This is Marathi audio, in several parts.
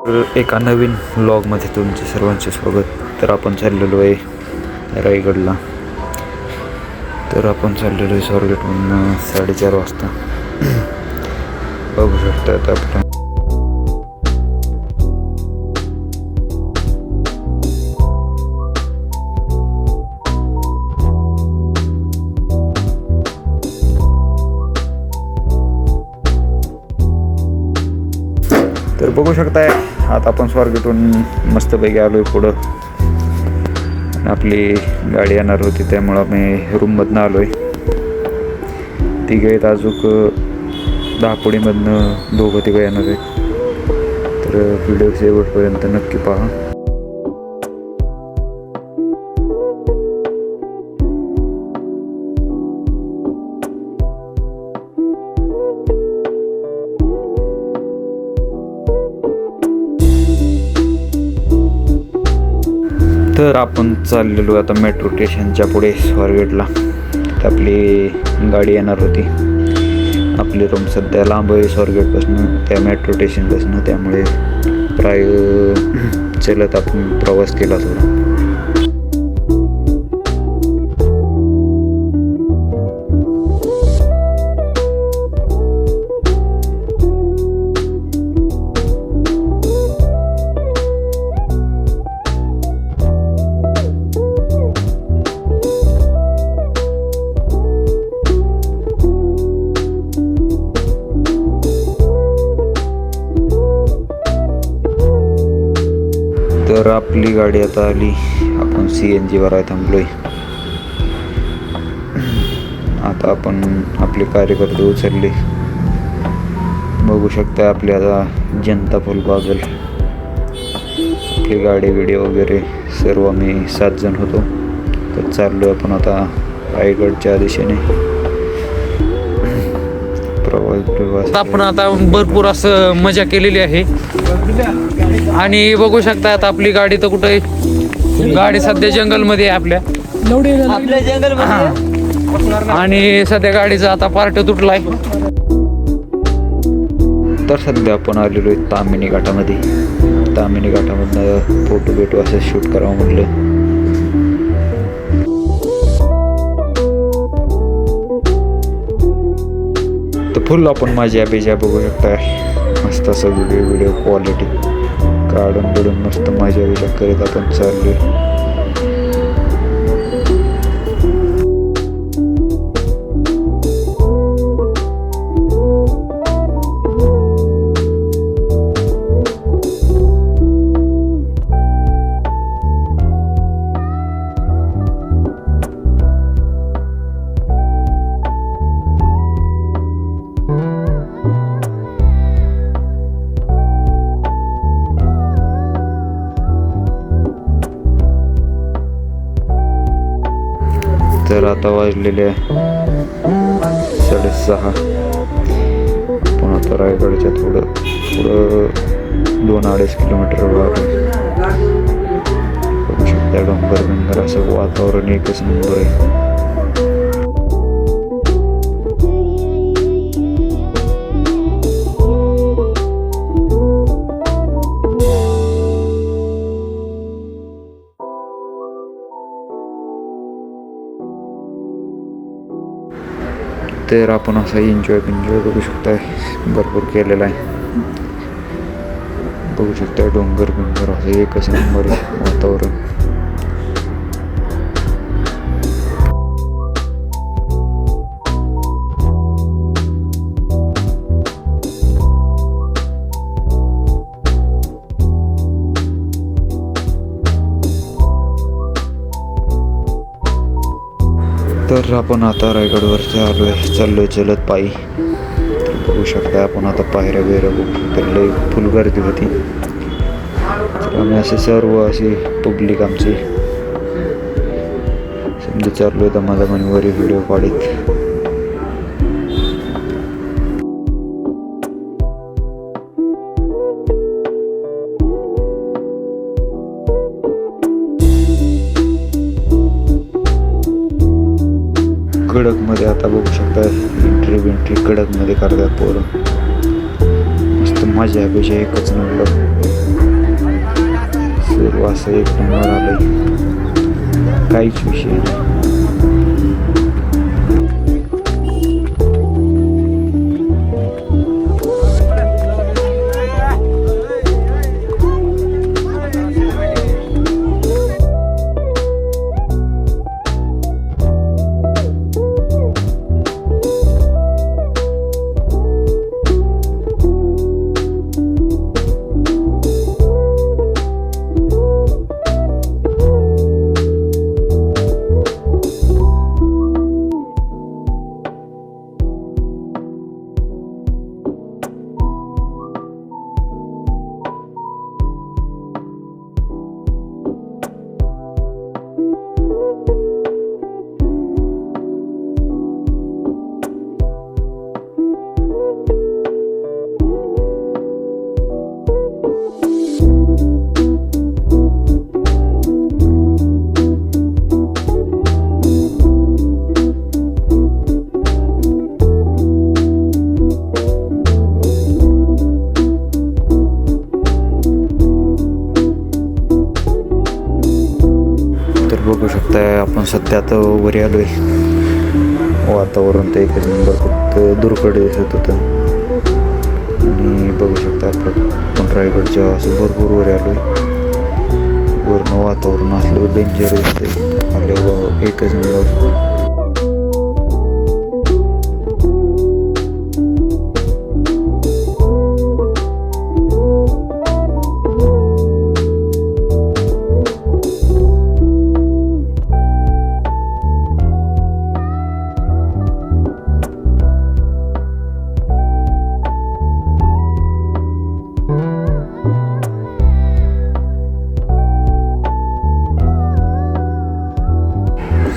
एका नवीन व्लॉगमध्ये तुमचे सर्वांचे स्वागत. तर आपण चाललेलो आहे रायगडला. तर आपण चाललेलो आहे स्वारगेटमधून 4:30 वाजता. बघू शकता आता आपण. तर बघू शकताय आता आपण स्वारगेटहून मस्तपैकी आलो आहे पुढं. आपली गाडी येणार होती त्यामुळं आम्ही रूममधनं आलो आहे. तिघं आहेत अजून दहापुडीमधनं 2-3 येणार आहेत. तर व्हिडिओ शेवटपर्यंत नक्की पहा. तर आपण चाललेलो आता मेट्रो स्टेशनच्या पुढे स्वारगेटला. तर आपली गाडी येणार होती. आपली रूम सध्या लांब आहे स्वारगेटपासून त्या मेट्रो स्टेशनपासून, त्यामुळे प्राय चलत आपण प्रवास केला थोडा. तर आपली गाडी आता आली. आपण CNGवर आहे थांबलोय. आता आपण आपले कार्यकर्ते उचलले. बघू शकता आपली आता जनता फुल पागल. आपली गाडी व्हिडिओ वगैरे सर्व आम्ही 7 जण होतो. तर चाललोय आपण आता रायगडच्या दिशेने. आपण आता भरपूर असं मजा केलेली आहे आणि बघू शकता आता आपली गाडी तर कुठे आहे. गाडी सध्या जंगलमध्ये आहे आपल्या जंगलमध्ये. आणि सध्या गाडीचा आता पार्ट तुटलाय. तर सध्या आपण आलेलो आहे ताम्हिणी घाटामध्ये. ताम्हिणी घाटामधनं फोटो असं शूट करावं म्हटलं. तर फुल आपण माझ्या बेजा बघू शकता. मस्त असं व्हिडिओ क्वालिटी काढून मस्त माझ्या बेजा करत आपण चाललोय. तर आता वाजलेले 6:30. आपण आता रायगडच्या थोडं 2-2.5 किलोमीटरवर बघू शकता. डोंगर असं वातावरण एकच नंबर आहे. तर आपण असा एन्जॉय बघू शकता भरपूर केलेला आहे. बघू शकता डोंगर असं एकच नंबर वातावरण. तर आपण आता रायगडवर चाललोय चलत पायी. तर बघू शकता आपण आता पायऱ्या बघू. तर लई फुल गर्दी होती. तर आम्ही असे सर्व असे पब्लिक आमची समजा चाललोय दमादमाने वरी व्हिडिओ काढत. कडकमध्ये आता बघू शकता एंट्री कडकमध्ये करतात पोरं. मस्त मजा एकच नंबर. असं एक नंबर आलंय, काहीच विषय नाही. बघू शकताय आपण सध्या आता वरी आलोय. वातावरण तर एकच नंबर, फक्त दुर्कडे दिसत होतं. आणि बघू शकता आपण रायगडच्या असं भरपूर वरी आलोय. वरनं वातावरण असलं डेंजर दिसतंय, आल्यावर एकच नंबर.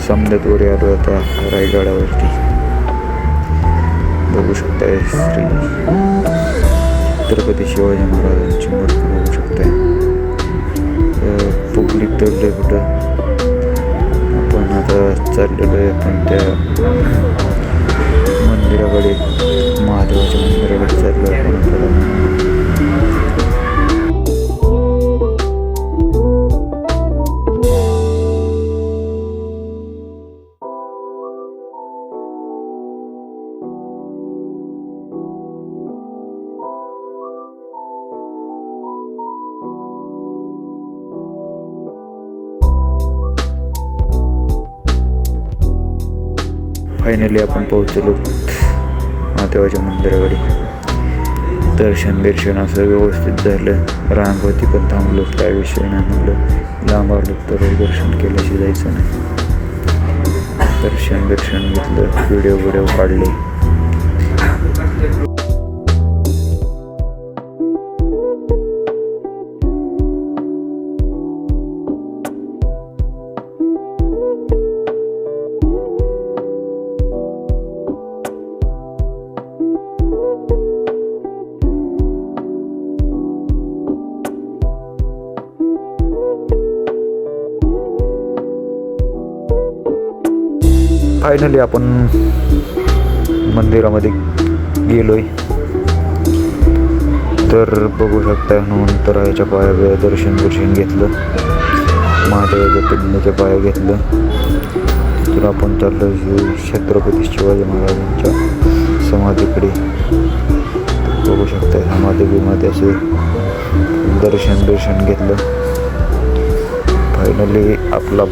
समजत वरी आलो आता रायगडावरती. बघू शकताय श्री छत्रपती शिवाजी महाराजांची मूर्ती बघू शकताय. पब्लिक तर लय कुठं. आपण आता चाललेलो आहे आपण त्या मंदिराकडे, महादेवाच्या मंदिराकडे चाललो आहे आपण. फायनली आपण पोहोचलो महादेवाच्या मंदिराकडे. दर्शन असं व्यवस्थित झालं. रांग होती पण थांबलो, काय विषय नाही. म्हणलं लांब आलो तर दर्शन केल्याशी जायचं नाही. दर्शन घेतलं, व्हिडिओ काढले. फायनली आपण मंदिरामध्ये गेलोय. तर बघू शकता हनुमंतरायाच्या पाया दर्शन घेतलं. महादेवाच्या पिंडीच्या पाया घेतलं. तर आपण चाललो छत्रपती शिवाजी महाराजांच्या समाधीकडे. बघू शकता समाधीमध्ये असे दर्शन घेतलं. फायनली आपला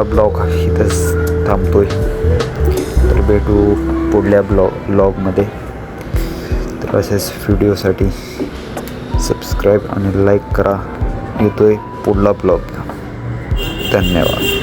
ब्लॉग इथंच थांबतोय. तर भेटू पुढल्या ब्लॉगमध्ये. तर असेच व्हिडिओसाठी सबस्क्राईब आणि लाईक करा. येतोय पुढला ब्लॉग. धन्यवाद.